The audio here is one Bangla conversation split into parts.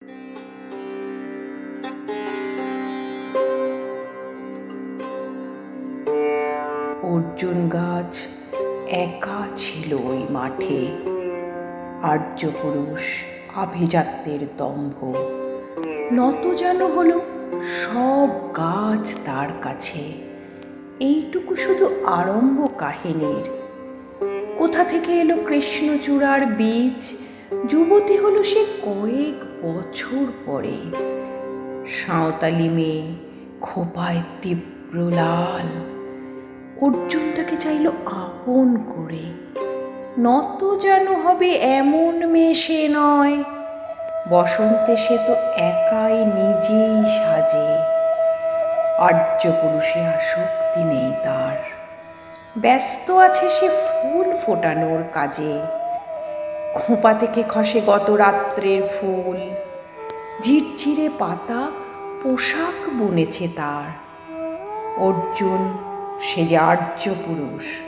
অর্জুন গাছ একা ছিল ওই মাঠে। আর্যপুরুষ আভিজাত্যের দম্ভ নত যেন হলো সব গাছ তার কাছে। এইটুকু শুধু আরম্ভ কাহিনীর। কোথা থেকে এলো কৃষ্ণচূড়ার বীজ, যুবতী হলো সে কয়েক বছর পরে। সাঁওতালি মেয়ে, খোঁপায় তীব্র লাল। অর্জুন তাকে চাইল আপন করে। নত যেন হবে এমন মেয়ে সে নয়। বসন্তে সে তো একাই নিজেই সাজে। আর্যপুরুষে আসক্তি নেই তার। ব্যস্ত আছে সে ফুল ফোটানোর কাজে। খোঁপা থেকে খসে গত রাত্রের ফুল। ঝিরঝিরে পাতা পোশাক বুনেছে তার। অর্জুন সে যে আর্যপুরুষ,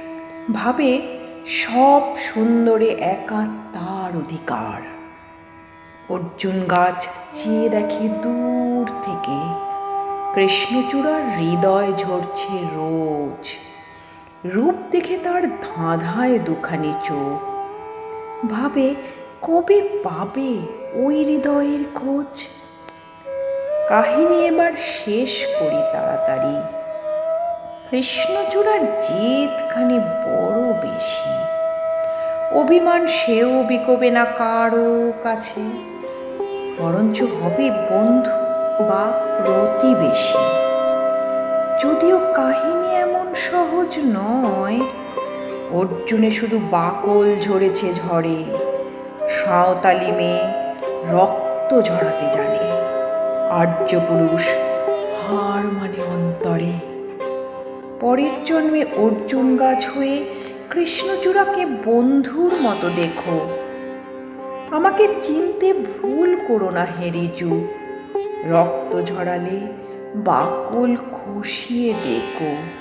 ভাবে সব সুন্দরে একা তার অধিকার। অর্জুন গাছ চেয়ে দেখে দূর থেকে, কৃষ্ণচূড়ার হৃদয় ঝরছে রোজ। রূপ দেখে তার ধাঁধায় দুখানি চোখ। ভাবে কবে পাবে ওই হৃদয়ের খোঁজ। কাহিনী এবার শেষ করি তাড়াতাড়ি। কৃষ্ণচূড়ার জেদখানি বড় বেশি। অভিমান সেও বিকোবে না কারো কাছে, বরঞ্চ হবে বন্ধু বা প্রতিবেশী। যদিও কাহিনী এমন সহজ নয়। অর্জুনে শুধু বাকল ঝরেছে ঝড়ে। সাঁওতালি মেয়ে রক্ত ঝরাতে জানে। আর্যপুরুষ হার মানে অন্তরে। পরের জন্মে অর্জুন গাছ হয়ে কৃষ্ণচূড়াকে বন্ধুর মতো দেখো। আমাকে চিনতে ভুল করো না হে ঋজু। রক্ত ঝরালে বাকল খসিয়ে ডেকো।